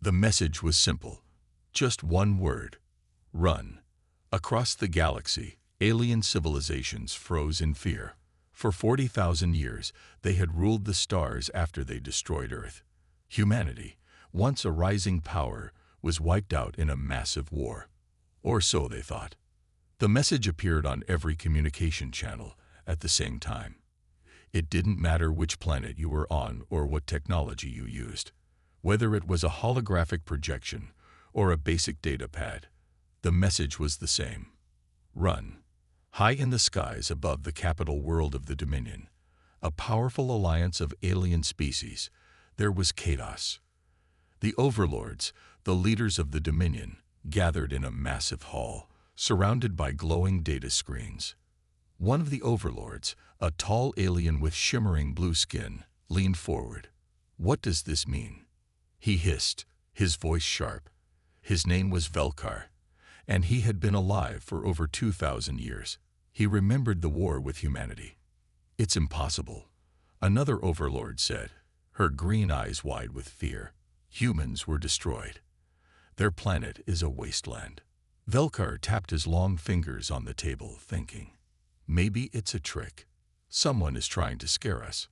The message was simple. Just one word. Run. Across the galaxy, alien civilizations froze in fear. For 40,000 years, they had ruled the stars after they destroyed Earth. Humanity, once a rising power, was wiped out in a massive war. Or so they thought. The message appeared on every communication channel at the same time. It didn't matter which planet you were on or what technology you used. Whether it was a holographic projection or a basic data pad, the message was the same. Run. High in the skies above the capital world of the Dominion, a powerful alliance of alien species, there was chaos. The overlords, the leaders of the Dominion, gathered in a massive hall, surrounded by glowing data screens. One of the overlords, a tall alien with shimmering blue skin, leaned forward. "What does this mean?" He hissed, his voice sharp. His name was Velkar, and he had been alive for over 2,000 years. He remembered the war with humanity. "It's impossible," another overlord said, her green eyes wide with fear. "Humans were destroyed. Their planet is a wasteland." Velkar tapped his long fingers on the table, thinking, maybe it's a trick. Someone is trying to scare us.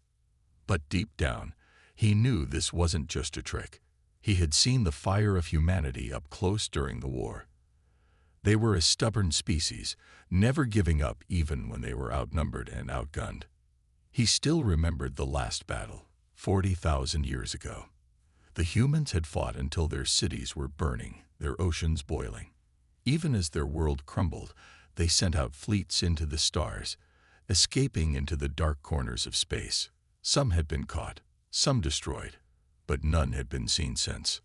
But deep down, he knew this wasn't just a trick. He had seen the fire of humanity up close during the war. They were a stubborn species, never giving up even when they were outnumbered and outgunned. He still remembered the last battle, 40,000 years ago. The humans had fought until their cities were burning, their oceans boiling. Even as their world crumbled, they sent out fleets into the stars, escaping into the dark corners of space. Some had been caught, some destroyed, but none had been seen since.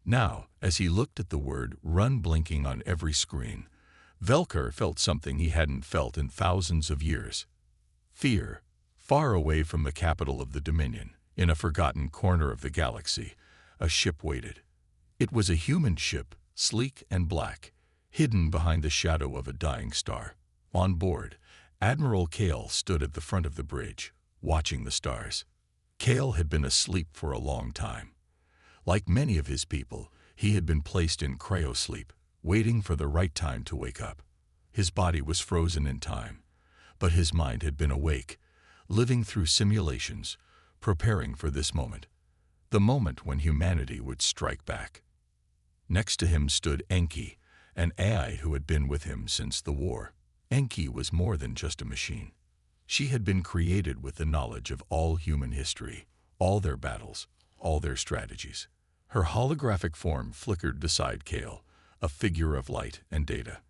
Now, as he looked at the word "run" blinking on every screen, Velkar felt something he hadn't felt in thousands of years. Fear. Far away from the capital of the Dominion, in a forgotten corner of the galaxy, a ship waited. It was a human ship, sleek and black, hidden behind the shadow of a dying star. On board, Admiral Kale stood at the front of the bridge, watching the stars. Kale had been asleep for a long time. Like many of his people, he had been placed in cryosleep, waiting for the right time to wake up. His body was frozen in time, but his mind had been awake, living through simulations, preparing for this moment, the moment when humanity would strike back. Next to him stood Enki, an AI who had been with him since the war. Enki was more than just a machine. She had been created with the knowledge of all human history, all their battles, all their strategies. Her holographic form flickered beside Kale, a figure of light and data.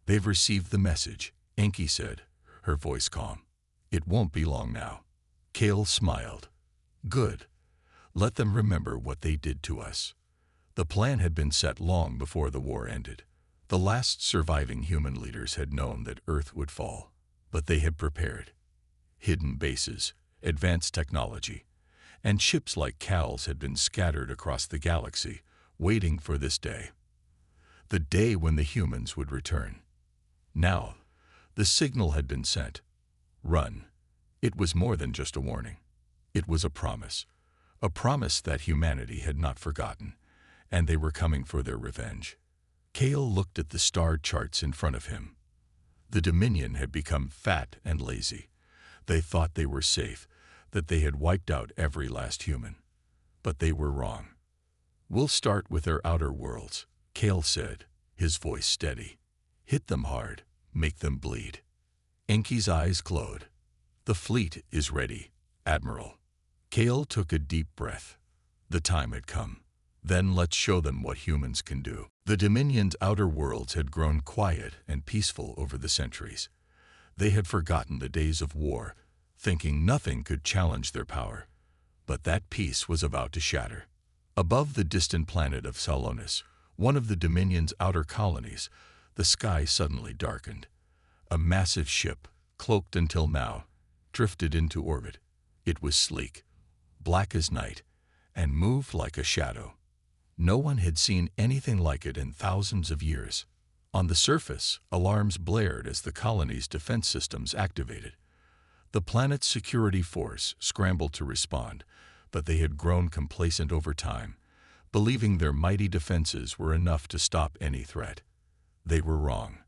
"They've received the message," Enki said, her voice calm. "It won't be long now." Kale smiled. "Good. Let them remember what they did to us." The plan had been set long before the war ended. The last surviving human leaders had known that Earth would fall, but they had prepared. Hidden bases, advanced technology, and ships like Cal's had been scattered across the galaxy, waiting for this day. The day when the humans would return. Now, the signal had been sent. Run. It was more than just a warning. It was a promise that humanity had not forgotten, and they were coming for their revenge. Kale looked at the star charts in front of him. The Dominion had become fat and lazy. They thought they were safe, that they had wiped out every last human. But they were wrong. "We'll start with their outer worlds," Kale said, his voice steady. "Hit them hard, make them bleed." Enki's eyes glowed. "The fleet is ready, Admiral." Kale took a deep breath. The time had come. Then let's show them what humans can do. The Dominion's outer worlds had grown quiet and peaceful over the centuries. They had forgotten the days of war, thinking nothing could challenge their power. But that peace was about to shatter. Above the distant planet of Salonis, one of the Dominion's outer colonies, the sky suddenly darkened. A massive ship, cloaked until now, drifted into orbit. It was sleek, black as night, and moved like a shadow. No one had seen anything like it in thousands of years. On the surface, alarms blared as the colony's defense systems activated. The planet's security force scrambled to respond, but they had grown complacent over time, believing their mighty defenses were enough to stop any threat. They were wrong.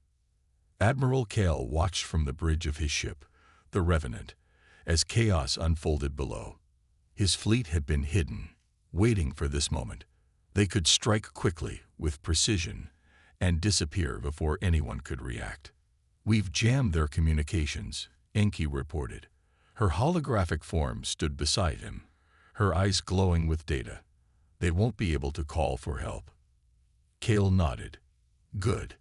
Admiral Kale watched from the bridge of his ship, the Revenant, as chaos unfolded below. His fleet had been hidden, waiting for this moment. They could strike quickly, with precision, and disappear before anyone could react. "We've jammed their communications," Enki reported. Her holographic form stood beside him, her eyes glowing with data. "They won't be able to call for help." Kale nodded. "Good.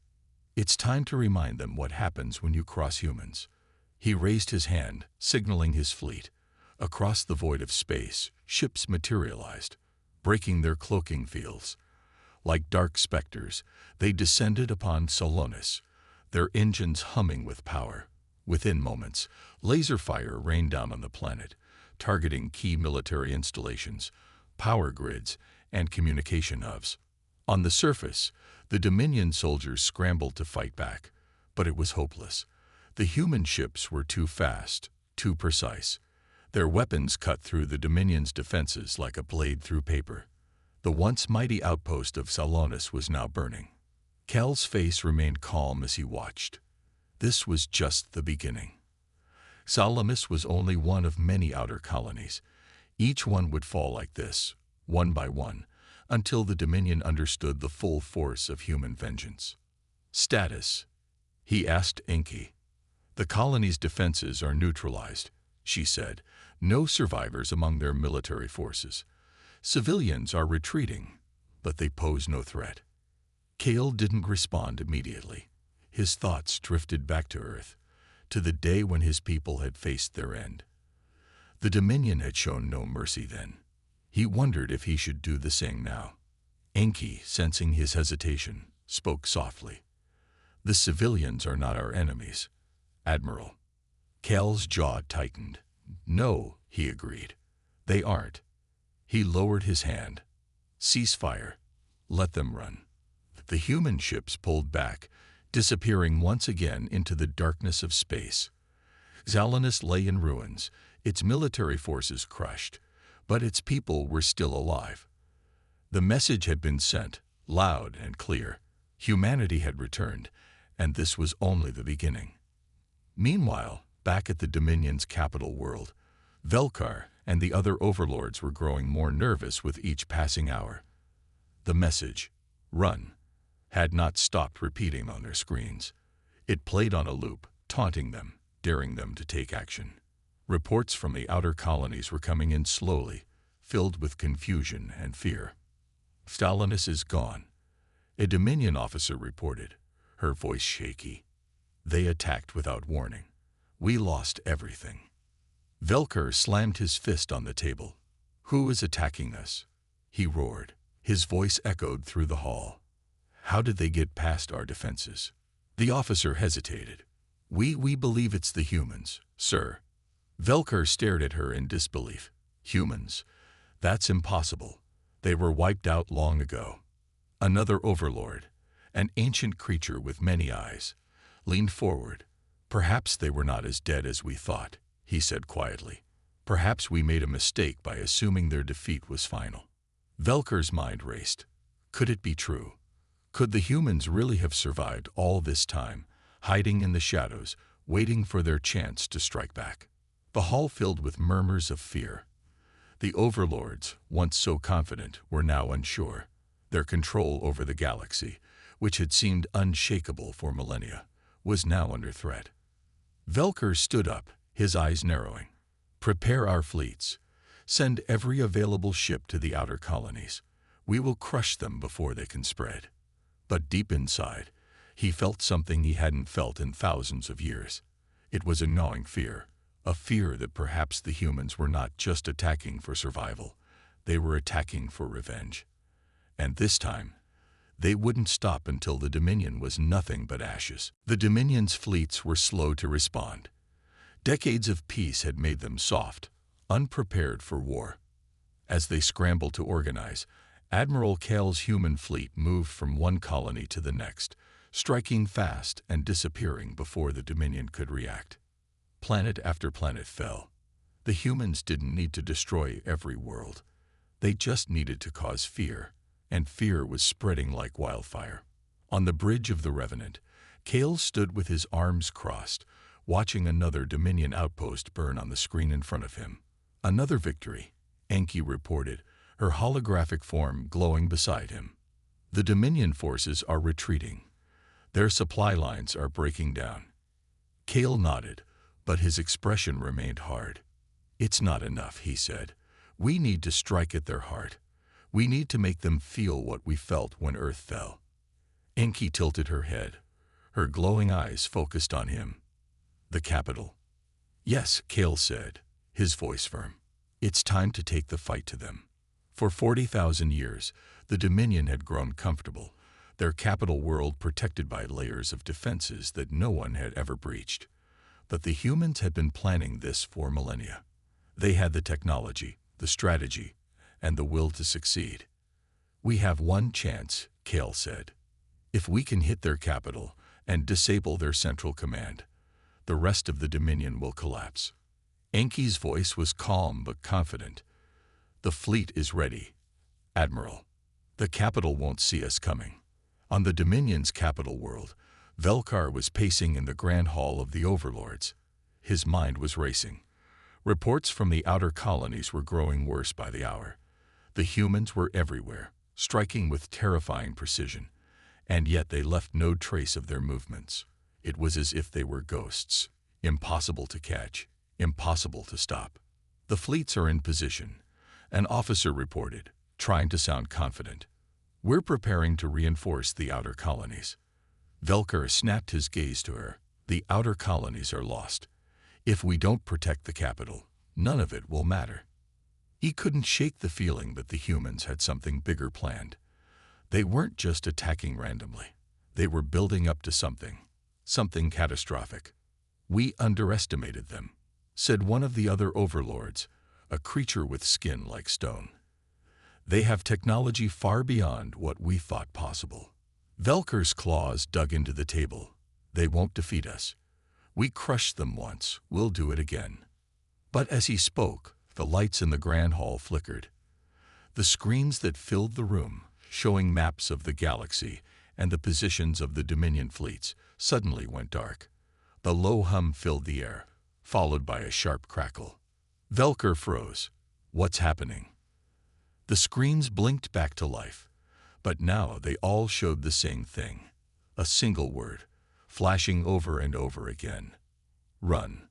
It's time to remind them what happens when you cross humans." He raised his hand, signaling his fleet. Across the void of space, ships materialized, breaking their cloaking fields. Like dark specters, they descended upon Salonis, their engines humming with power. Within moments, laser fire rained down on the planet, targeting key military installations, power grids, and communication hubs. On the surface, the Dominion soldiers scrambled to fight back, but it was hopeless. The human ships were too fast, too precise. Their weapons cut through the Dominion's defenses like a blade through paper. The once mighty outpost of Salonis was now burning. Kel's face remained calm as he watched. This was just the beginning. Salamis was only one of many outer colonies. Each one would fall like this, one by one, until the Dominion understood the full force of human vengeance. "Status?" he asked Enki. "The colony's defenses are neutralized," she said. "No survivors among their military forces. Civilians are retreating, but they pose no threat." Kale didn't respond immediately. His thoughts drifted back to Earth, to the day when his people had faced their end. The Dominion had shown no mercy then. He wondered if he should do the same now. Enki, sensing his hesitation, spoke softly. "The civilians are not our enemies, Admiral." Kale's jaw tightened. "No," he agreed. "They aren't." He lowered his hand. "Cease fire. Let them run." The human ships pulled back, disappearing once again into the darkness of space. Salonis lay in ruins, its military forces crushed, but its people were still alive. The message had been sent, loud and clear. Humanity had returned, and this was only the beginning. Meanwhile, back at the Dominion's capital world, Velkar and the other overlords were growing more nervous with each passing hour. The message, "Run," had not stopped repeating on their screens. It played on a loop, taunting them, daring them to take action. Reports from the outer colonies were coming in slowly, filled with confusion and fear. "Stalinis is gone," a Dominion officer reported, her voice shaky. "They attacked without warning. We lost everything." Velkar slammed his fist on the table. "Who is attacking us?" he roared. His voice echoed through the hall. "How did they get past our defenses?" The officer hesitated. We believe it's the humans, sir." Velkar stared at her in disbelief. "Humans? That's impossible. They were wiped out long ago." Another overlord, an ancient creature with many eyes, leaned forward. "Perhaps they were not as dead as we thought," he said quietly. "Perhaps we made a mistake by assuming their defeat was final." Velkar's mind raced. Could it be true? Could the humans really have survived all this time, hiding in the shadows, waiting for their chance to strike back? The hall filled with murmurs of fear. The overlords, once so confident, were now unsure. Their control over the galaxy, which had seemed unshakable for millennia, was now under threat. Velkar stood up, his eyes narrowing. "Prepare our fleets. Send every available ship to the outer colonies. We will crush them before they can spread." But deep inside, he felt something he hadn't felt in thousands of years. It was a gnawing fear, a fear that perhaps the humans were not just attacking for survival, they were attacking for revenge. And this time, they wouldn't stop until the Dominion was nothing but ashes. The Dominion's fleets were slow to respond. Decades of peace had made them soft, unprepared for war. As they scrambled to organize, Admiral Kale's human fleet moved from one colony to the next, striking fast and disappearing before the Dominion could react. Planet after planet fell. The humans didn't need to destroy every world. They just needed to cause fear. and fear was spreading like wildfire. On the bridge of the Revenant, Kale stood with his arms crossed, watching another Dominion outpost burn on the screen in front of him. Another victory, Enki reported, her holographic form glowing beside him. The Dominion forces are retreating. Their supply lines are breaking down. Kale nodded, but his expression remained hard. It's not enough, he said. We need to strike at their heart. We need to make them feel what we felt when Earth fell. Enki tilted her head. Her glowing eyes focused on him. The capital. Yes, Kale said, his voice firm. It's time to take the fight to them. For 40,000 years, the Dominion had grown comfortable, their capital world protected by layers of defenses that no one had ever breached. But the humans had been planning this for millennia. They had the technology, the strategy, and the will to succeed. We have one chance, Kale said. If we can hit their capital and disable their central command, the rest of the Dominion will collapse. Enki's voice was calm but confident. The fleet is ready, Admiral. The capital won't see us coming. On the Dominion's capital world, Velkar was pacing in the grand hall of the overlords. His mind was racing. Reports from the outer colonies were growing worse by the hour. The humans were everywhere, striking with terrifying precision, and yet they left no trace of their movements. It was as if they were ghosts, impossible to catch, impossible to stop. The fleets are in position, an officer reported, trying to sound confident. We're preparing to reinforce the outer colonies. Velkar snapped his gaze to her. The outer colonies are lost. If we don't protect the capital, none of it will matter. He couldn't shake the feeling that the humans had something bigger planned. They weren't just attacking randomly. They were building up to something catastrophic. We underestimated them, said one of the other overlords, a creature with skin like stone. They have technology far beyond what we thought possible. Velkar's claws dug into the table. They won't defeat us. We crushed them once, we'll do it again. But as he spoke, the lights in the grand hall flickered. The screens that filled the room, showing maps of the galaxy and the positions of the Dominion fleets, suddenly went dark. The low hum filled the air, followed by a sharp crackle. Velkar froze. What's happening? The screens blinked back to life, but now they all showed the same thing. A single word, flashing over and over again. Run.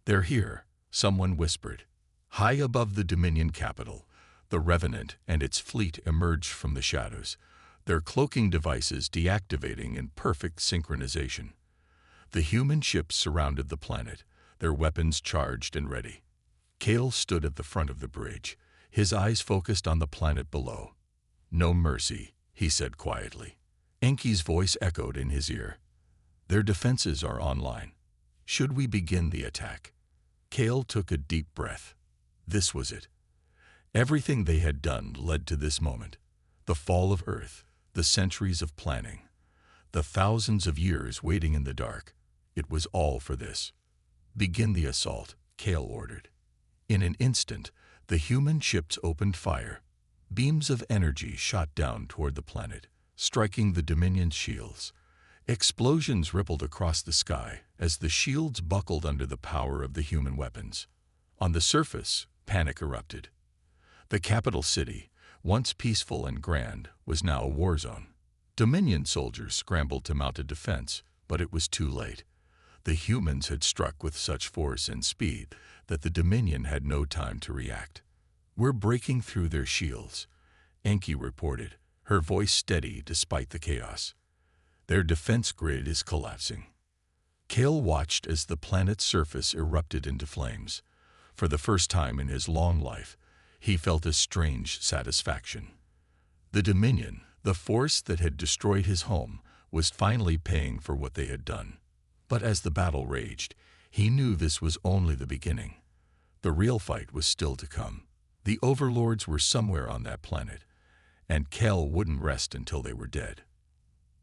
They're here, someone whispered. High above the Dominion capital, the Revenant and its fleet emerged from the shadows, their cloaking devices deactivating in perfect synchronization. The human ships surrounded the planet, their weapons charged and ready. Kale stood at the front of the bridge, his eyes focused on the planet below. No mercy, he said quietly. Enki's voice echoed in his ear. Their defenses are online. Should we begin the attack? Kale took a deep breath. This was it. Everything they had done led to this moment. The fall of Earth, the centuries of planning, the thousands of years waiting in the dark. It was all for this. Begin the assault, Kale ordered. In an instant, the human ships opened fire. Beams of energy shot down toward the planet, striking the Dominion's shields. Explosions rippled across the sky as the shields buckled under the power of the human weapons. On the surface, panic erupted. The capital city, once peaceful and grand, was now a war zone. Dominion soldiers scrambled to mount a defense, but it was too late. The humans had struck with such force and speed that the Dominion had no time to react. We're breaking through their shields, Enki reported, her voice steady despite the chaos. Their defense grid is collapsing. Kale watched as the planet's surface erupted into flames. For the first time in his long life, he felt a strange satisfaction. The Dominion, the force that had destroyed his home, was finally paying for what they had done. But as the battle raged, he knew this was only the beginning. The real fight was still to come. The overlords were somewhere on that planet, and Kale wouldn't rest until they were dead.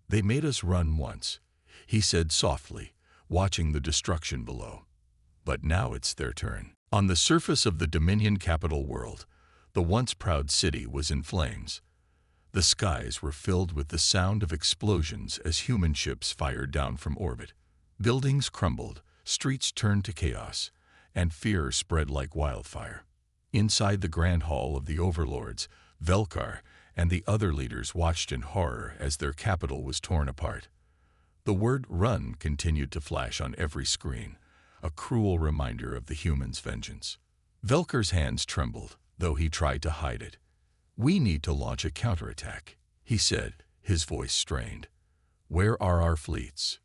They made us run once, he said softly, watching the destruction below. But now it's their turn. On the surface of the Dominion capital world, the once proud city was in flames. The skies were filled with the sound of explosions as human ships fired down from orbit. Buildings crumbled, streets turned to chaos, and fear spread like wildfire. Inside the grand hall of the overlords, Velkar and the other leaders watched in horror as their capital was torn apart. The word "run" continued to flash on every screen, a cruel reminder of the humans' vengeance. Velkar's hands trembled, though he tried to hide it. "We need to launch a counterattack," he said, his voice strained. "Where are our fleets?"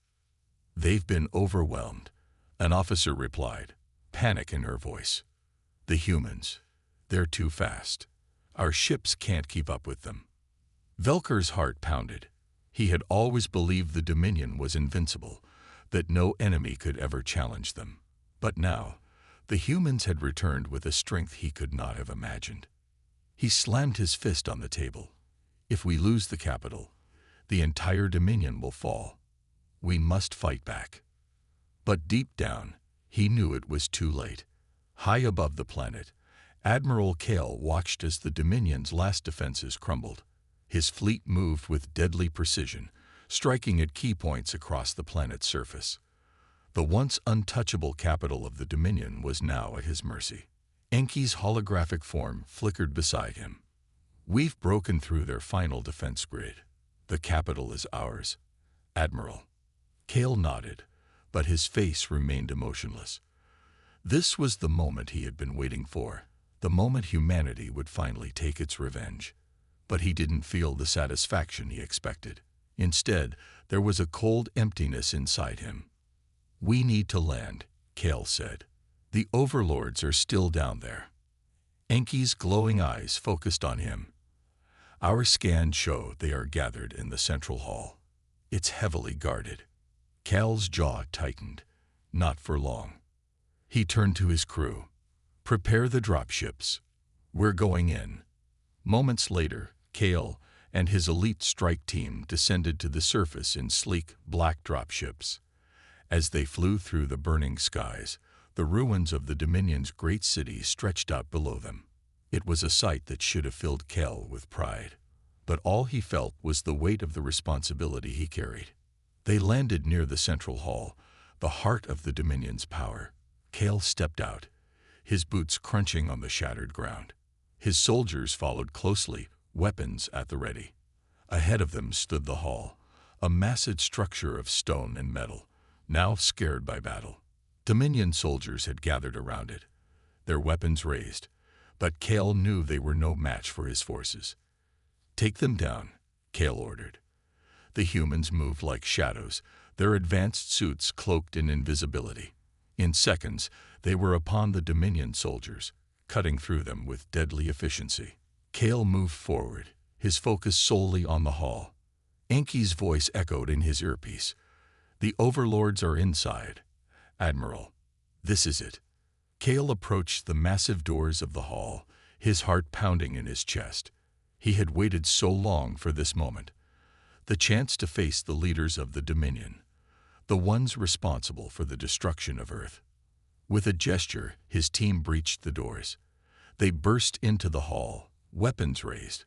"They've been overwhelmed," an officer replied, panic in her voice. "The humans, they're too fast. Our ships can't keep up with them." Velkar's heart pounded. He had always believed the Dominion was invincible, that no enemy could ever challenge them. But now, the humans had returned with a strength he could not have imagined. He slammed his fist on the table. "If we lose the capital, the entire Dominion will fall. We must fight back." But deep down, he knew it was too late. High above the planet, Admiral Kale watched as the Dominion's last defenses crumbled. His fleet moved with deadly precision, striking at key points across the planet's surface. The once untouchable capital of the Dominion was now at his mercy. Enki's holographic form flickered beside him. "We've broken through their final defense grid. The capital is ours, Admiral." Kale nodded, but his face remained emotionless. This was the moment he had been waiting for, the moment humanity would finally take its revenge. But he didn't feel the satisfaction he expected. Instead, there was a cold emptiness inside him. "We need to land," Kale said. "The overlords are still down there." Enki's glowing eyes focused on him. "Our scans show they are gathered in the central hall. It's heavily guarded." Kale's jaw tightened. Not for long. He turned to his crew. "Prepare the dropships. We're going in." Moments later, Kale and his elite strike team descended to the surface in sleek, black dropships. As they flew through the burning skies, the ruins of the Dominion's great city stretched out below them. It was a sight that should have filled Kale with pride. But all he felt was the weight of the responsibility he carried. They landed near the central hall, the heart of the Dominion's power. Kale stepped out, his boots crunching on the shattered ground. His soldiers followed closely, weapons at the ready. Ahead of them stood the hall, a massive structure of stone and metal, now scared by battle. Dominion soldiers had gathered around it, their weapons raised, but Kale knew they were no match for his forces. "Take them down," Kale ordered. The humans moved like shadows, their advanced suits cloaked in invisibility. In seconds, they were upon the Dominion soldiers, cutting through them with deadly efficiency. Kale moved forward, his focus solely on the hall. Enki's voice echoed in his earpiece. "The overlords are inside. Admiral, this is it." Kale approached the massive doors of the hall, his heart pounding in his chest. He had waited so long for this moment. The chance to face the leaders of the Dominion, the ones responsible for the destruction of Earth. With a gesture, his team breached the doors. They burst into the hall, weapons raised,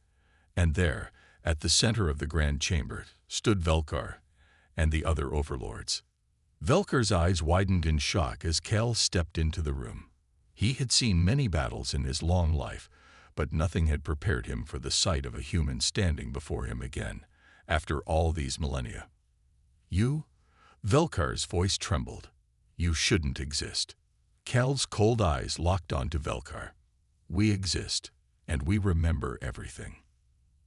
and there, at the center of the grand chamber, stood Velkar and the other overlords. Velkar's eyes widened in shock as Kale stepped into the room. He had seen many battles in his long life, but nothing had prepared him for the sight of a human standing before him again, after all these millennia. "You?" Velkar's voice trembled. "You shouldn't exist." Kale's cold eyes locked onto Velkar. "We exist, and we remember everything."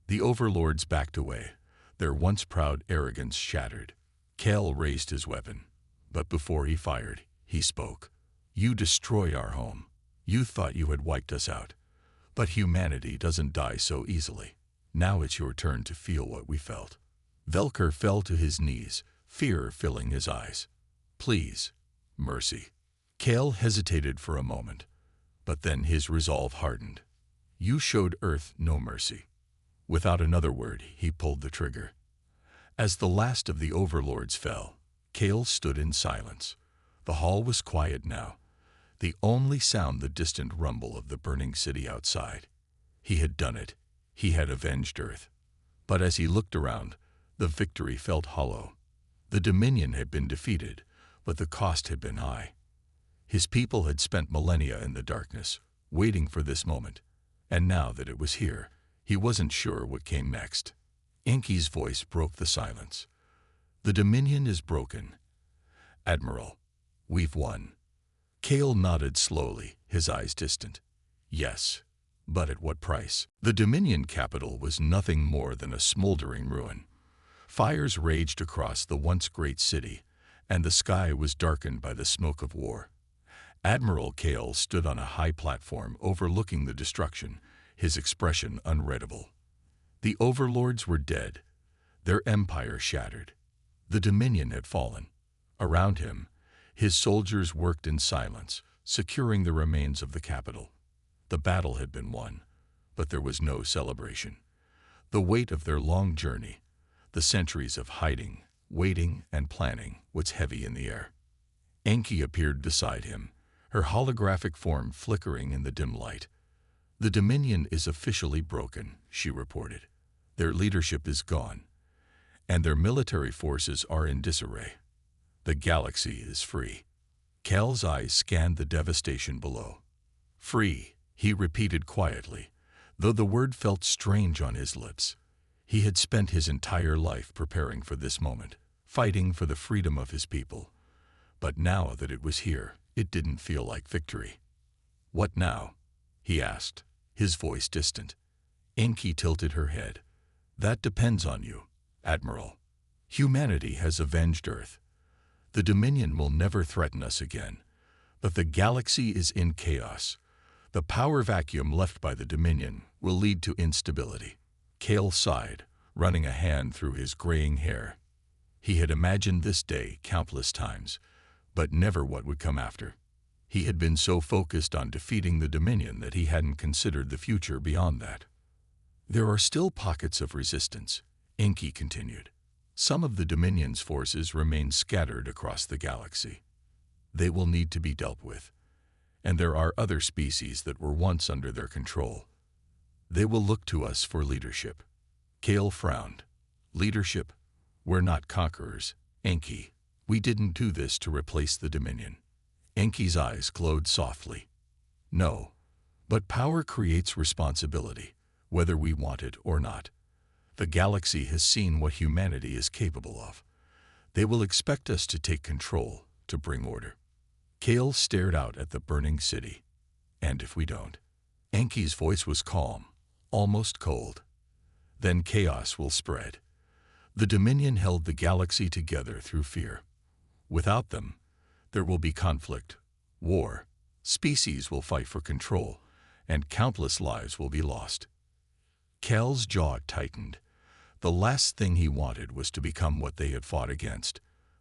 The overlords backed away, their once proud arrogance shattered. Kale raised his weapon, but before he fired, he spoke. "You destroy our home. You thought you had wiped us out. But humanity doesn't die so easily. Now it's your turn to feel what we felt." Velkar fell to his knees, fear filling his eyes. "Please, mercy." Kale hesitated for a moment, but then his resolve hardened. "You showed Earth no mercy." Without another word, he pulled the trigger. As the last of the overlords fell, Kale stood in silence. The hall was quiet now, the only sound the distant rumble of the burning city outside. He had done it. He had avenged Earth. But as he looked around, the victory felt hollow. The Dominion had been defeated, but the cost had been high. His people had spent millennia in the darkness, waiting for this moment, and now that it was here, he wasn't sure what came next. Enki's voice broke the silence. The Dominion is broken. Admiral, we've won. Kale nodded slowly, his eyes distant. Yes, but at what price? The Dominion capital was nothing more than a smoldering ruin. Fires raged across the once great city, and the sky was darkened by the smoke of war. Admiral Kale stood on a high platform overlooking the destruction, his expression unreadable. The overlords were dead, their empire shattered. The Dominion had fallen. Around him, his soldiers worked in silence, securing the remains of the capital. The battle had been won, but there was no celebration. The weight of their long journey, the centuries of hiding, waiting, and planning, was heavy in the air. Enki appeared beside him, her holographic form flickering in the dim light. The Dominion is officially broken, she reported. Their leadership is gone, and their military forces are in disarray. The galaxy is free. Cal's eyes scanned the devastation below. Free, he repeated quietly, though the word felt strange on his lips. He had spent his entire life preparing for this moment, fighting for the freedom of his people. But now that it was here, it didn't feel like victory. What now? He asked, his voice distant. Enki tilted her head. That depends on you, Admiral. Humanity has avenged Earth. The Dominion will never threaten us again. But the galaxy is in chaos. The power vacuum left by the Dominion will lead to instability. Kale sighed, running a hand through his graying hair. He had imagined this day countless times, but never what would come after. He had been so focused on defeating the Dominion that he hadn't considered the future beyond that. There are still pockets of resistance, Enki continued. Some of the Dominion's forces remain scattered across the galaxy. They will need to be dealt with, and there are other species that were once under their control. They will look to us for leadership. Kale frowned. Leadership? We're not conquerors, Enki. We didn't do this to replace the Dominion. Enki's eyes glowed softly. No, but power creates responsibility, whether we want it or not. The galaxy has seen what humanity is capable of. They will expect us to take control, to bring order. Kale stared out at the burning city. And if we don't? Enki's voice was calm, almost cold. Then chaos will spread. The Dominion held the galaxy together through fear. Without them, there will be conflict, war, species will fight for control, and countless lives will be lost. Cal's jaw tightened. The last thing he wanted was to become what they had fought against.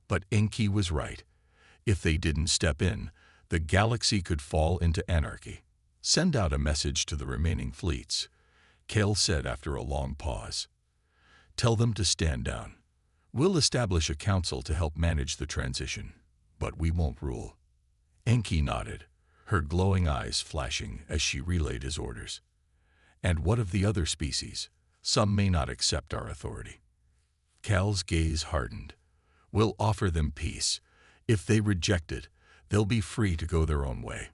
But Enki was right. If they didn't step in, the galaxy could fall into anarchy. Send out a message to the remaining fleets, Cal said after a long pause. Tell them to stand down. We'll establish a council to help manage the transition, but we won't rule. Enki nodded, her glowing eyes flashing as she relayed his orders. And what of the other species? Some may not accept our authority. Cal's gaze hardened. We'll offer them peace. If they reject it, they'll be free to go their own way.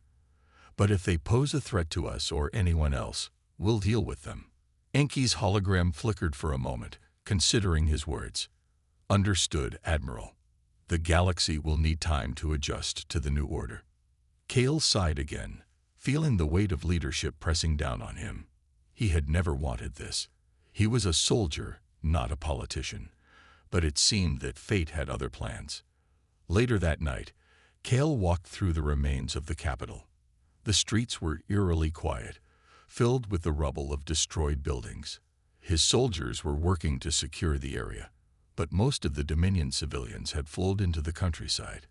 But if they pose a threat to us or anyone else, we'll deal with them. Enki's hologram flickered for a moment, considering his words. Understood, Admiral. The galaxy will need time to adjust to the new order. Kale sighed again, feeling the weight of leadership pressing down on him. He had never wanted this. He was a soldier, not a politician, but it seemed that fate had other plans. Later that night, Kale walked through the remains of the capital. The streets were eerily quiet, filled with the rubble of destroyed buildings. His soldiers were working to secure the area, but most of the Dominion civilians had flowed into the countryside,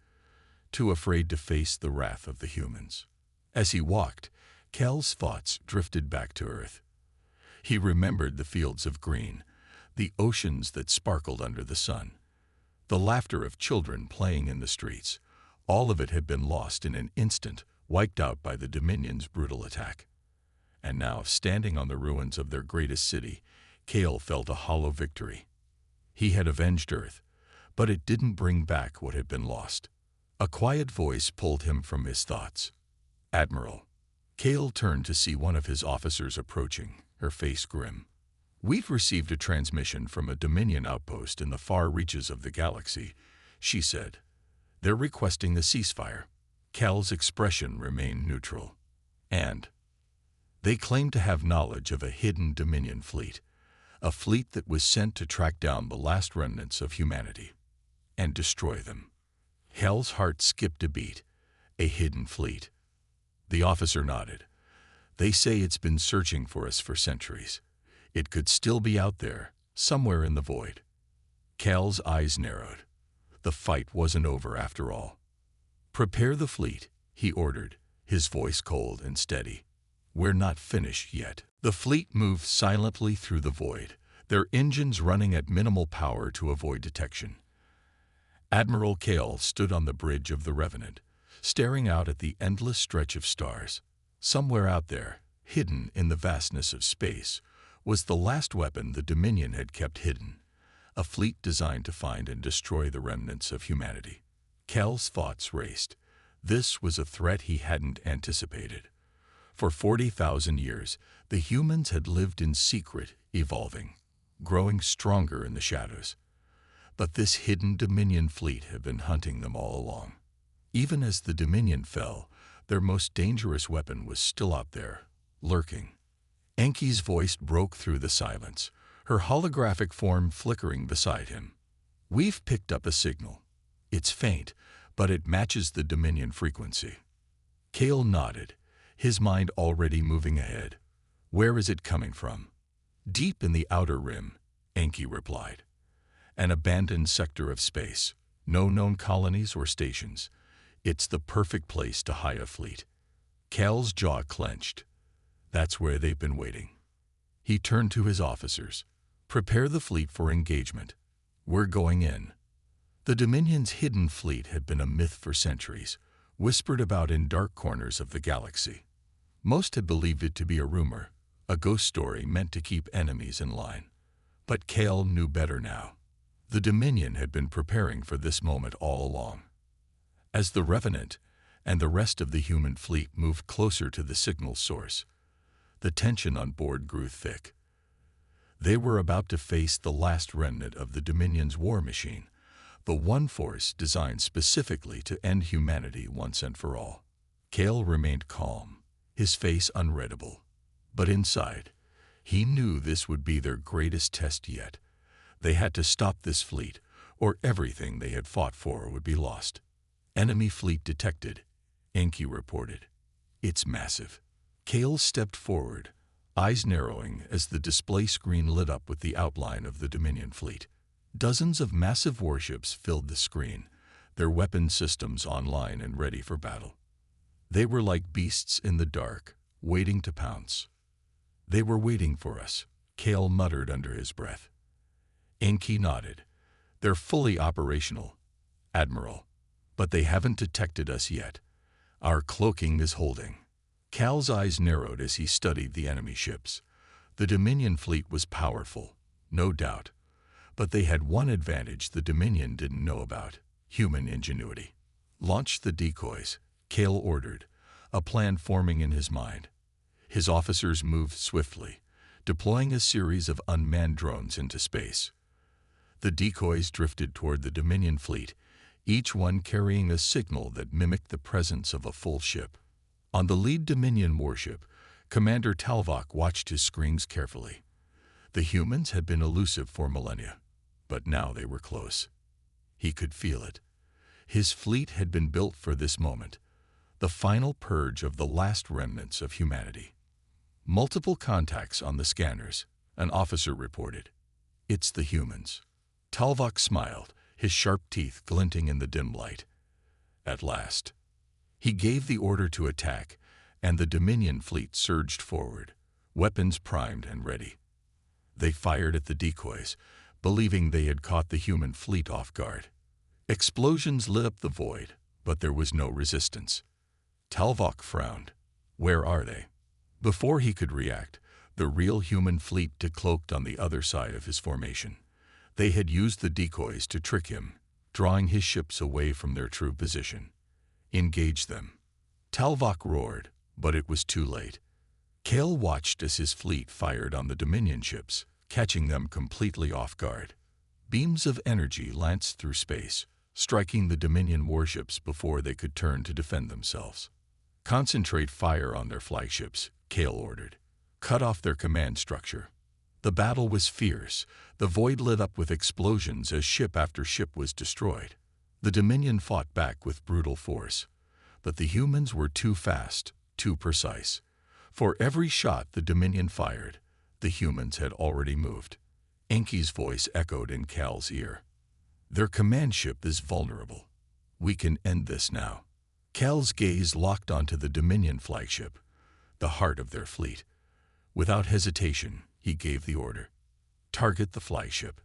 too afraid to face the wrath of the humans. As he walked, Cal's thoughts drifted back to Earth. He remembered the fields of green, the oceans that sparkled under the sun, the laughter of children playing in the streets. All of it had been lost in an instant, wiped out by the Dominion's brutal attack. And now, standing on the ruins of their greatest city, Kale felt a hollow victory. He had avenged Earth, but it didn't bring back what had been lost. A quiet voice pulled him from his thoughts. "Admiral." Kale turned to see one of his officers approaching, her face grim. "We've received a transmission from a Dominion outpost in the far reaches of the galaxy," she said. "They're requesting a ceasefire." Cal's expression remained neutral. "And they claim to have knowledge of a hidden Dominion fleet, a fleet that was sent to track down the last remnants of humanity and destroy them." Cal's heart skipped a beat. A hidden fleet. The officer nodded. "They say it's been searching for us for centuries. It could still be out there, somewhere in the void." Cal's eyes narrowed. The fight wasn't over after all. "Prepare the fleet," he ordered, his voice cold and steady. "We're not finished yet." The fleet moved silently through the void, their engines running at minimal power to avoid detection. Admiral Kale stood on the bridge of the Revenant, staring out at the endless stretch of stars. Somewhere out there, hidden in the vastness of space, was the last weapon the Dominion had kept hidden, a fleet designed to find and destroy the remnants of humanity. Cal's thoughts raced. This was a threat he hadn't anticipated. For 40,000 years, the humans had lived in secret, evolving, growing stronger in the shadows. But this hidden Dominion fleet had been hunting them all along. Even as the Dominion fell, their most dangerous weapon was still out there, lurking. Enki's voice broke through the silence, her holographic form flickering beside him. "We've picked up a signal. It's faint, but it matches the Dominion frequency." Kale nodded, his mind already moving ahead. "Where is it coming from?" "Deep in the outer rim," Enki replied. "An abandoned sector of space. No known colonies or stations. It's the perfect place to hide a fleet." Cal's jaw clenched. That's where they've been waiting. He turned to his officers. "Prepare the fleet for engagement. We're going in." The Dominion's hidden fleet had been a myth for centuries, whispered about in dark corners of the galaxy. Most had believed it to be a rumor, a ghost story meant to keep enemies in line. But Kale knew better now. The Dominion had been preparing for this moment all along. As the Revenant and the rest of the human fleet moved closer to the signal source, the tension on board grew thick. They were about to face the last remnant of the Dominion's war machine, the one force designed specifically to end humanity once and for all. Kale remained calm, his face unreadable. But inside, he knew this would be their greatest test yet. They had to stop this fleet, or everything they had fought for would be lost. "Enemy fleet detected," Enki reported. "It's massive." Kale stepped forward, eyes narrowing as the display screen lit up with the outline of the Dominion fleet. Dozens of massive warships filled the screen, their weapon systems online and ready for battle. They were like beasts in the dark, waiting to pounce. "They were waiting for us," Kale muttered under his breath. Enki nodded. "They're fully operational, Admiral, but they haven't detected us yet. Our cloaking is holding." Cal's eyes narrowed as he studied the enemy ships. The Dominion fleet was powerful, no doubt, but they had one advantage the Dominion didn't know about: human ingenuity. "Launch the decoys," Kale ordered, a plan forming in his mind. His officers moved swiftly, deploying a series of unmanned drones into space. The decoys drifted toward the Dominion fleet, each one carrying a signal that mimicked the presence of a full ship. On the lead Dominion warship, Commander Talvok watched his screens carefully. The humans had been elusive for millennia, but now they were close. He could feel it. His fleet had been built for this moment, the final purge of the last remnants of humanity. "Multiple contacts on the scanners," an officer reported. "It's the humans." Talvok smiled, his sharp teeth glinting in the dim light. At last. He gave the order to attack, and the Dominion fleet surged forward, weapons primed and ready. They fired at the decoys, believing they had caught the human fleet off guard. Explosions lit up the void, but there was no resistance. Talvok frowned. "Where are they?" Before he could react, The real human fleet decloaked on the other side of his formation. They had used the decoys to trick him, drawing his ships away from their true position. Engage them. Talvok roared, but it was too late. Kale watched as his fleet fired on the Dominion ships, catching them completely off guard. Beams of energy lanced through space, striking the Dominion warships before they could turn to defend themselves. Concentrate fire on their flagships, Kale ordered. Cut off their command structure. The battle was fierce. The void lit up with explosions as ship after ship was destroyed. The Dominion fought back with brutal force, but the humans were too fast, too precise. For every shot the Dominion fired, the humans had already moved. Enki's voice echoed in Cal's ear. Their command ship is vulnerable. We can end this now. Cal's gaze locked onto the Dominion flagship, the heart of their fleet. Without hesitation, he gave the order. Target the flagship.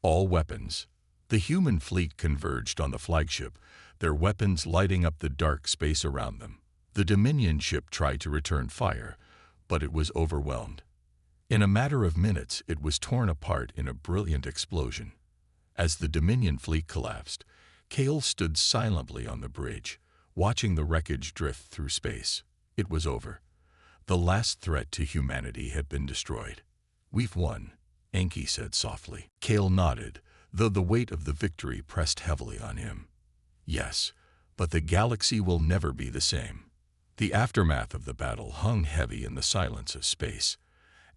All weapons. The human fleet converged on the flagship, their weapons lighting up the dark space around them. The Dominion ship tried to return fire, but it was overwhelmed. In a matter of minutes, it was torn apart in a brilliant explosion. As the Dominion fleet collapsed, Kale stood silently on the bridge, watching the wreckage drift through space. It was over. The last threat to humanity had been destroyed. We've won, Enki said softly. Kale nodded, though the weight of the victory pressed heavily on him. Yes, but the galaxy will never be the same. The aftermath of the battle hung heavy in the silence of space.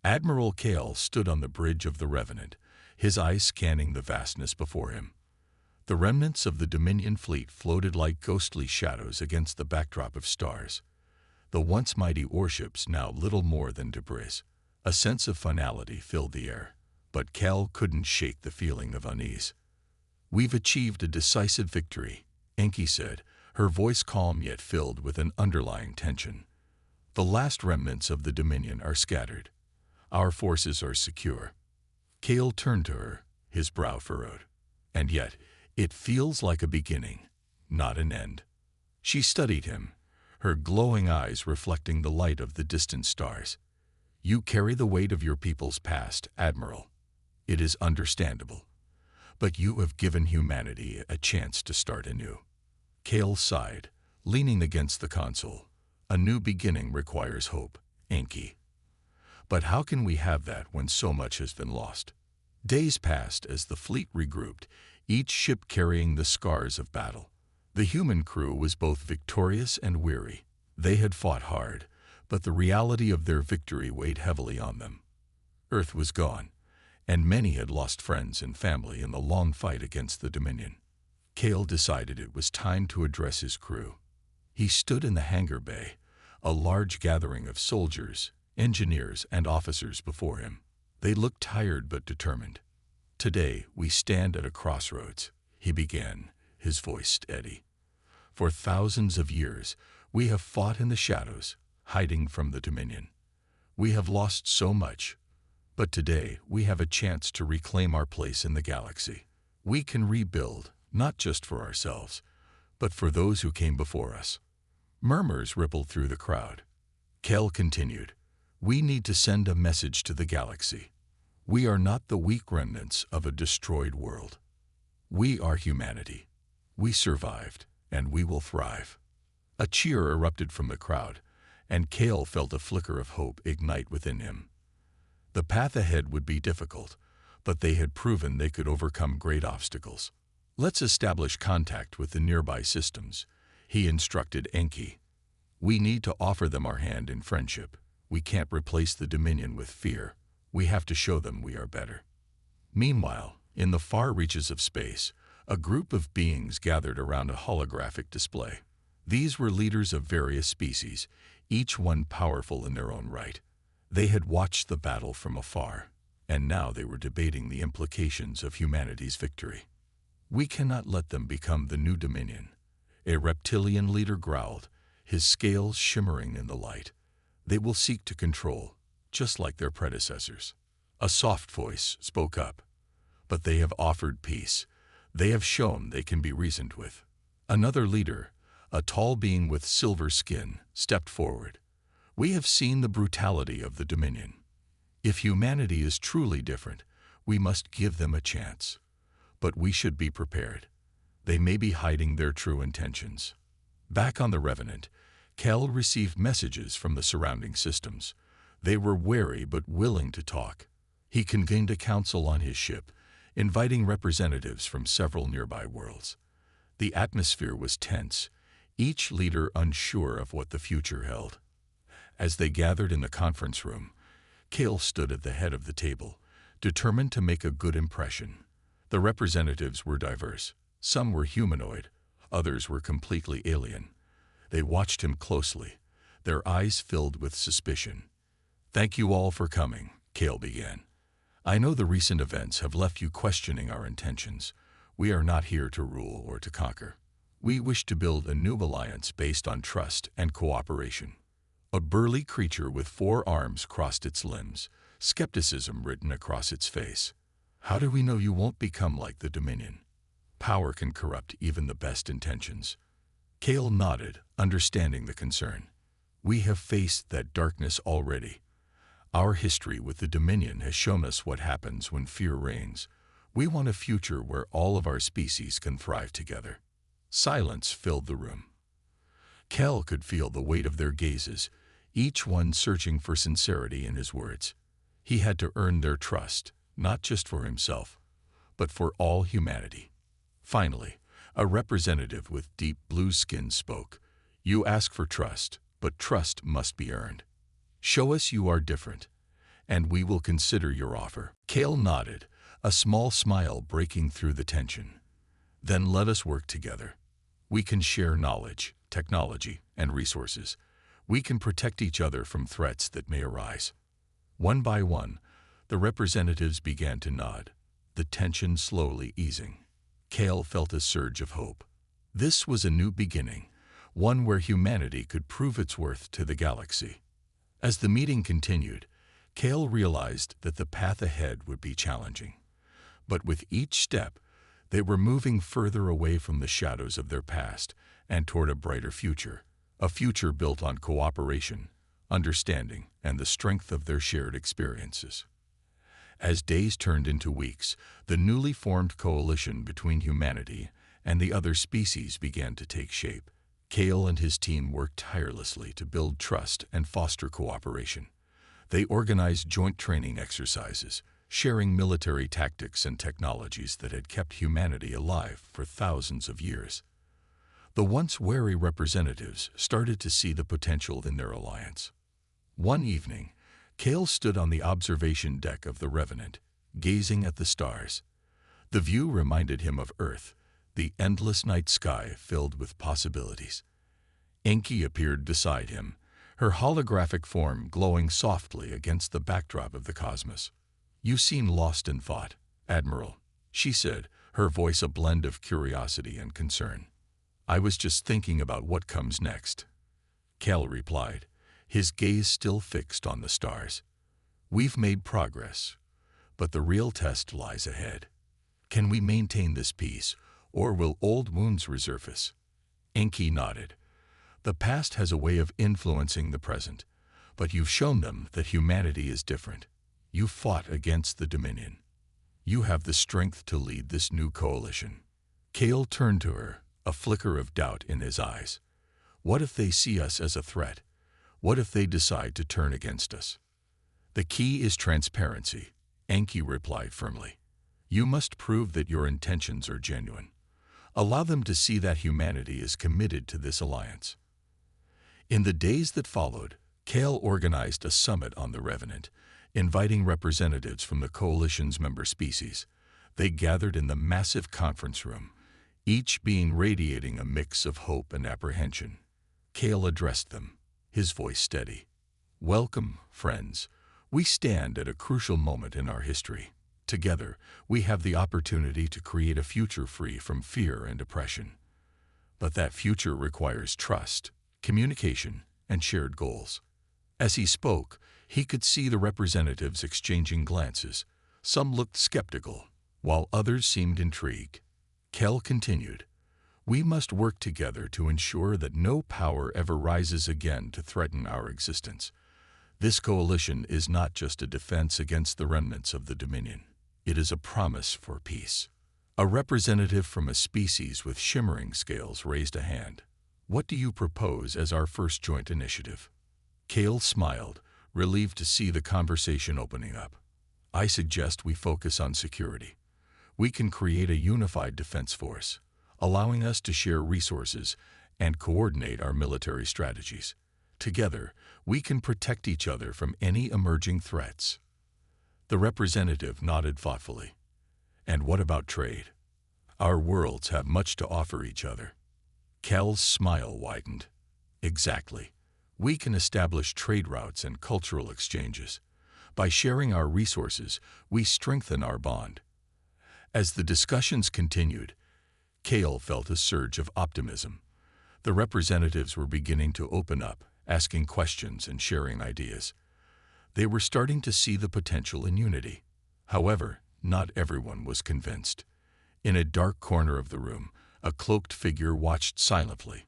Admiral Kale stood on the bridge of the Revenant, his eyes scanning the vastness before him. The remnants of the Dominion fleet floated like ghostly shadows against the backdrop of stars. The once mighty warships now little more than debris. A sense of finality filled the air, but Kale couldn't shake the feeling of unease. We've achieved a decisive victory, Enki said, her voice calm yet filled with an underlying tension. The last remnants of the Dominion are scattered. Our forces are secure. Kale turned to her, his brow furrowed. And yet, it feels like a beginning, not an end. She studied him, her glowing eyes reflecting the light of the distant stars. You carry the weight of your people's past, Admiral. It is understandable. But you have given humanity a chance to start anew. Kale sighed, leaning against the console. A new beginning requires hope, Enki. But how can we have that when so much has been lost? Days passed as the fleet regrouped, each ship carrying the scars of battle. The human crew was both victorious and weary. They had fought hard, but the reality of their victory weighed heavily on them. Earth was gone, and many had lost friends and family in the long fight against the Dominion. Kale decided it was time to address his crew. He stood in the hangar bay, a large gathering of soldiers, engineers, and officers before him. They looked tired but determined. Today we stand at a crossroads, he began, his voice steady. For thousands of years, we have fought in the shadows, hiding from the Dominion. We have lost so much, but today we have a chance to reclaim our place in the galaxy. We can rebuild, not just for ourselves, but for those who came before us. Murmurs rippled through the crowd. Kale continued, we need to send a message to the galaxy. We are not the weak remnants of a destroyed world. We are humanity. We survived, and we will thrive. A cheer erupted from the crowd, and Kale felt a flicker of hope ignite within him. The path ahead would be difficult, but they had proven they could overcome great obstacles. Let's establish contact with the nearby systems, he instructed Enki. We need to offer them our hand in friendship. We can't replace the Dominion with fear. We have to show them we are better. Meanwhile, in the far reaches of space, a group of beings gathered around a holographic display. These were leaders of various species, each one powerful in their own right. They had watched the battle from afar, and now they were debating the implications of humanity's victory. We cannot let them become the new Dominion. A reptilian leader growled, his scales shimmering in the light. They will seek to control, just like their predecessors. A soft voice spoke up. But they have offered peace. They have shown they can be reasoned with. Another leader, a tall being with silver skin, stepped forward. We have seen the brutality of the Dominion. If humanity is truly different, we must give them a chance. But we should be prepared. They may be hiding their true intentions. Back on the Revenant, Kel received messages from the surrounding systems. They were wary but willing to talk. He convened a council on his ship, inviting representatives from several nearby worlds. The atmosphere was tense, each leader unsure of what the future held. As they gathered in the conference room, Kel stood at the head of the table, determined to make a good impression. The representatives were diverse. Some were humanoid, others were completely alien. They watched him closely, their eyes filled with suspicion. "Thank you all for coming," Kel began. "I know the recent events have left you questioning our intentions. We are not here to rule or to conquer. We wish to build a new alliance based on trust and cooperation." A burly creature with 4 arms crossed its limbs, skepticism written across its face. "How do we know you won't become like the Dominion? Power can corrupt even the best intentions." Kel nodded, understanding the concern. "We have faced that darkness already. Our history with the Dominion has shown us what happens when fear reigns. We want a future where all of our species can thrive together." Silence filled the room. Kel could feel the weight of their gazes, each one searching for sincerity in his words. He had to earn their trust, not just for himself, but for all humanity. Finally, a representative with deep blue skin spoke. "You ask for trust, but trust must be earned. Show us you are different, and we will consider your offer." Kel nodded, a small smile breaking through the tension. "Then let us work together. We can share knowledge, technology, and resources. We can protect each other from threats that may arise." One by one, the representatives began to nod, the tension slowly easing. Kel felt a surge of hope. This was a new beginning, one where humanity could prove its worth to the galaxy. As the meeting continued, Kel realized that the path ahead would be challenging. But with each step, they were moving further away from the shadows of their past and toward a brighter future, a future built on cooperation, understanding, and the strength of their shared experiences. As days turned into weeks, the newly formed coalition between humanity and the other species began to take shape. Kel and his team worked tirelessly to build trust and foster cooperation. They organized joint training exercises, sharing military tactics and technologies that had kept humanity alive for thousands of years. The once wary representatives started to see the potential in their alliance. One evening, Kel stood on the observation deck of the Revenant, gazing at the stars. The view reminded him of Earth, the endless night sky filled with possibilities. Enki appeared beside him, her holographic form glowing softly against the backdrop of the cosmos. "You seem lost in thought, Admiral," she said, her voice a blend of curiosity and concern. "I was just thinking about what comes next," Kel replied, his gaze still fixed on the stars. "We've made progress, but the real test lies ahead. Can we maintain this peace, or will old wounds resurface?" Enki nodded. "The past has a way of influencing the present, but you've shown them that humanity is different. You fought against the Dominion. You have the strength to lead this new coalition." Kel turned to her, a flicker of doubt in his eyes. "What if they see us as a threat? What if they decide to turn against us?" "The key is transparency," Enki replied firmly. "You must prove that your intentions are genuine. Allow them to see that humanity is committed to this alliance." In the days that followed, Kel organized a summit on the Revenant, inviting representatives from the coalition's member species. They gathered in the massive conference room, each being radiating a mix of hope and apprehension. Kel addressed them, his voice steady. "Welcome, friends. We stand at a crucial moment in our history. Together, we have the opportunity to create a future free from fear and oppression. But that future requires trust, communication, and shared goals." As he spoke, he could see the representatives exchanging glances. Some looked skeptical, while others seemed intrigued. Kel continued, "We must work together to ensure that no power ever rises again to threaten our existence. This coalition is not just a defense against the remnants of the Dominion. It is a promise for peace. A representative from a species with shimmering scales raised a hand. What do you propose as our first joint initiative? Kale smiled, relieved to see the conversation opening up. I suggest we focus on security. We can create a unified defense force, allowing us to share resources and coordinate our military strategies. Together, we can protect each other from any emerging threats. The representative nodded thoughtfully. And what about trade? Our worlds have much to offer each other. Kel's smile widened. Exactly. We can establish trade routes and cultural exchanges. By sharing our resources, we strengthen our bond. As the discussions continued, Kale felt a surge of optimism. The representatives were beginning to open up, asking questions and sharing ideas. They were starting to see the potential in unity. However, not everyone was convinced. In a dark corner of the room, a cloaked figure watched silently.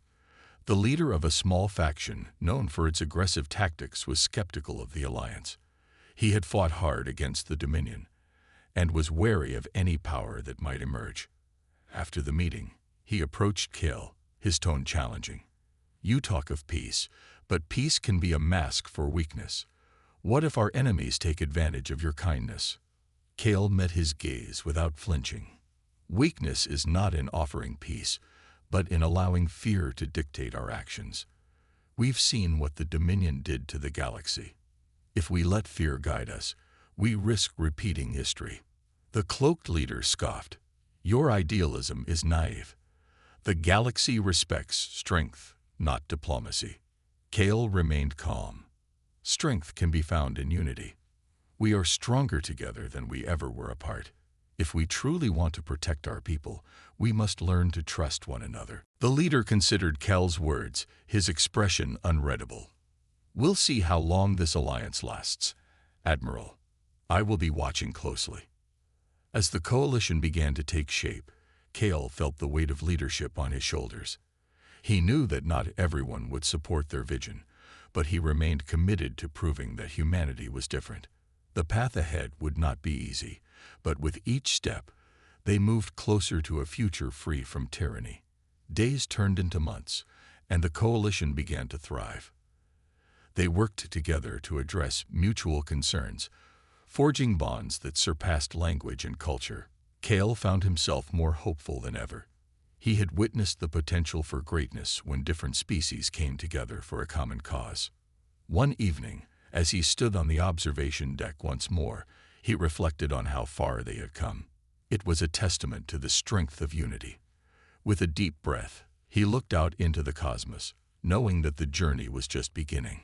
The leader of a small faction, known for its aggressive tactics, was skeptical of the alliance. He had fought hard against the Dominion, and was wary of any power that might emerge. After the meeting, he approached Kale, his tone challenging. You talk of peace, but peace can be a mask for weakness. What if our enemies take advantage of your kindness? Kale met his gaze without flinching. Weakness is not in offering peace, but in allowing fear to dictate our actions. We've seen what the Dominion did to the galaxy. If we let fear guide us, we risk repeating history. The cloaked leader scoffed. Your idealism is naive. The galaxy respects strength, not diplomacy. Kale remained calm. Strength can be found in unity. We are stronger together than we ever were apart. If we truly want to protect our people, we must learn to trust one another. The leader considered Kel's words, his expression unreadable. We'll see how long this alliance lasts. Admiral, I will be watching closely. As the coalition began to take shape, Kale felt the weight of leadership on his shoulders. He knew that not everyone would support their vision, but he remained committed to proving that humanity was different. The path ahead would not be easy, but with each step, they moved closer to a future free from tyranny. Days turned into months, and the coalition began to thrive. They worked together to address mutual concerns, forging bonds that surpassed language and culture. Kale found himself more hopeful than ever. He had witnessed the potential for greatness when different species came together for a common cause. One evening, as he stood on the observation deck once more, he reflected on how far they had come. It was a testament to the strength of unity. With a deep breath, he looked out into the cosmos, knowing that the journey was just beginning.